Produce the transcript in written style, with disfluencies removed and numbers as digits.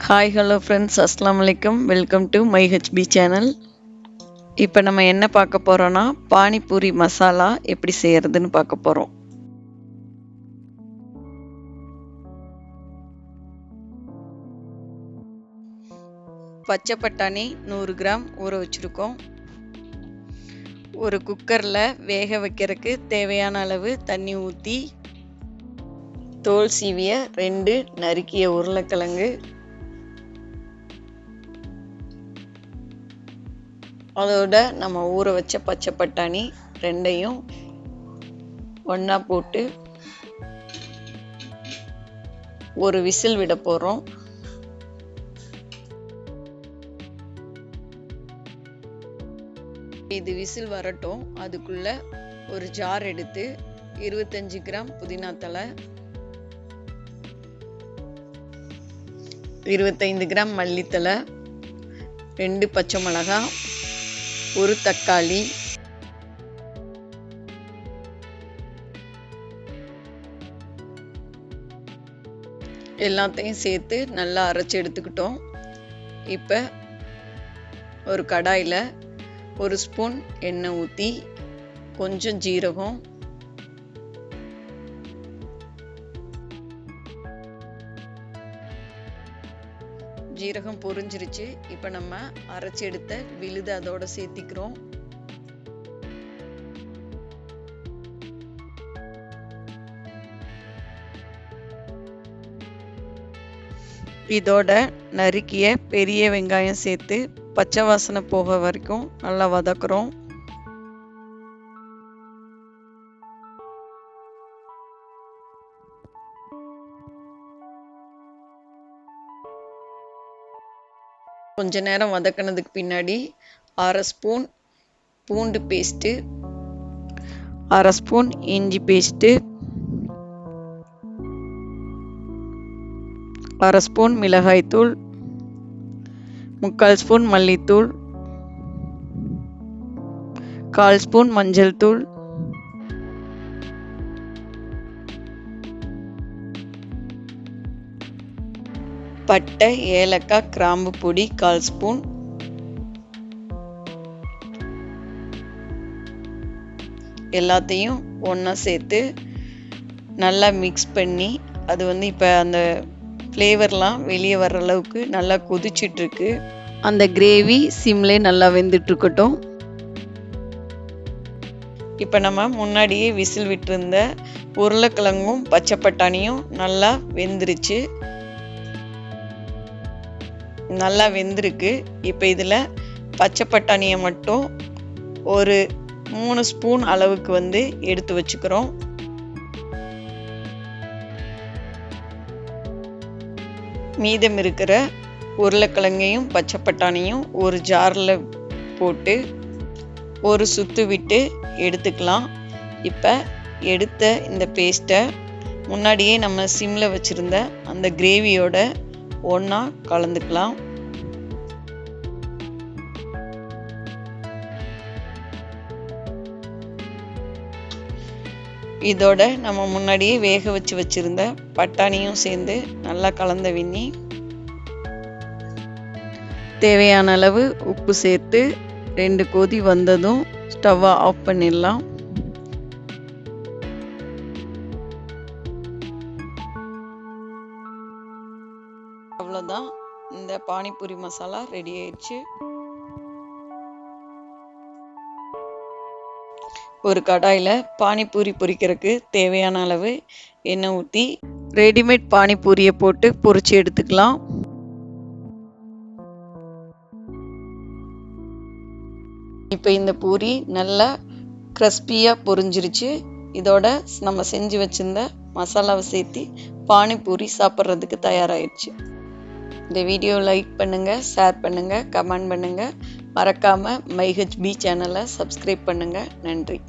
Hi hello friends, அஸ்ஸலாமு அலைக்கும். Welcome to my HP channel. இப்போ நம்ம என்ன பார்க்க போகிறோன்னா, பானிபூரி மசாலா எப்படி செய்கிறதுன்னு பார்க்க போகிறோம். பச்சை பட்டாணி 100 கிராம் ஊற வச்சுருக்கோம். ஒரு குக்கரில் வேக வைக்கிறதுக்கு தேவையான அளவு தண்ணி ஊற்றி, தோல் சீவிய 2 நறுக்கிய உருளைக்கிழங்கு, அதோட நம்ம ஊற வச்ச பச்சை பட்டாணி ரெண்டையும் ஒன்றா போட்டு ஒரு விசில் விட போகிறோம். இது விசில் வரட்டும். அதுக்குள்ள ஒரு ஜார் எடுத்து 25 கிராம் புதினா தழை, 25 கிராம் மல்லித்தழை, 2 பச்சை மிளகாய், ஒரு தக்காளி, எல்லாத்தையும் சேர்த்து நல்லா அரைச்சி எடுத்துக்கிட்டோம். இப்போ ஒரு கடாயில் 1 ஸ்பூன் எண்ணெய் ஊற்றி, கொஞ்சம் ஜீரகம், ஜீரகம் பொரிஞ்சிருச்சு. இப்போ நம்ம அரைச்சி எடுத்த விழுது அதோட சேர்த்திக்கிறோம். இதோட நறுக்கிய பெரிய வெங்காயம் சேர்த்து பச்சை வாசனை போக வரைக்கும் நல்லா வதக்குறோம். கொஞ்ச நேரம் வதக்கினதுக்கு பின்னாடி 1/2 ஸ்பூன் பூண்டு பேஸ்ட்டு, 1/2 ஸ்பூன் இஞ்சி பேஸ்ட்டு, 1/2 ஸ்பூன் மிளகாய்த்தூள், 3/4 ஸ்பூன் மல்லித்தூள், 1/4 ஸ்பூன் மஞ்சள் தூள், பட்டை, ஏலக்காய், கிராம்பு பொடி 1/4 ஸ்பூன், எல்லாத்தையும் ஒன்றா சேர்த்து நல்லா மிக்ஸ் பண்ணி, அது இப்போ அந்த ஃப்ளேவர்லாம் வெளியே வர்ற அளவுக்கு நல்லா கொதிச்சிட்ருக்கு. அந்த கிரேவி சிம்லே நல்லா வெந்துட்டுருக்கட்டும். இப்போ நம்ம முன்னாடியே விசில் விட்டுருந்த உருளைக்கிழங்கும் பச்சை பட்டாணியும் நல்லா வெந்துருச்சு, நல்லா வெந்திருக்கு. இப்போ இதில் பச்சை பட்டாணியை மட்டும் ஒரு 3 ஸ்பூன் அளவுக்கு எடுத்து வச்சுக்கிறோம். மீதம் இருக்கிற உருளைக்கிழங்கையும் பச்சை பட்டாணியும் ஒரு ஜாரில் போட்டு ஒரு சுத்து விட்டு எடுத்துக்கலாம். இப்போ எடுத்த இந்த பேஸ்ட்டை முன்னாடியே நம்ம சிம்மில் வச்சுருந்த அந்த கிரேவியோட ஒன்றா கலந்துக்கலாம். இதோட நம்ம முன்னாடியே வேக வச்சிருந்த பட்டாணியும் சேர்ந்து நல்லா கலந்த விண்ணி, தேவையான அளவு உப்பு சேர்த்து 2 கொதி வந்ததும் ஸ்டவ்வை ஆஃப் பண்ணிடலாம். அவ்வளோதான், இந்த பானிபூரி மசாலா ரெடி ஆயிடுச்சு. ஒரு கடாயில் பானிபூரி பொரிக்கிறதுக்கு தேவையான அளவு எண்ணெய் ஊற்றி ரெடிமேட் பானிபூரியை போட்டு பொரிச்சு எடுத்துக்கலாம். இப்போ இந்த பூரி நல்லா கிறிஸ்பியாக பொரிஞ்சிருச்சு. இதோட நம்ம செஞ்சு வச்சிருந்த மசாலாவை சேர்த்து பானிபூரி சாப்பிட்றதுக்கு தயாராகிடுச்சு. இந்த வீடியோ லைக் பண்ணுங்கள், ஷேர் பண்ணுங்கள், கமெண்ட் பண்ணுங்கள். மறக்காமல் மை ஹெச்பி சேனலை சப்ஸ்கிரைப் பண்ணுங்கள். நன்றி.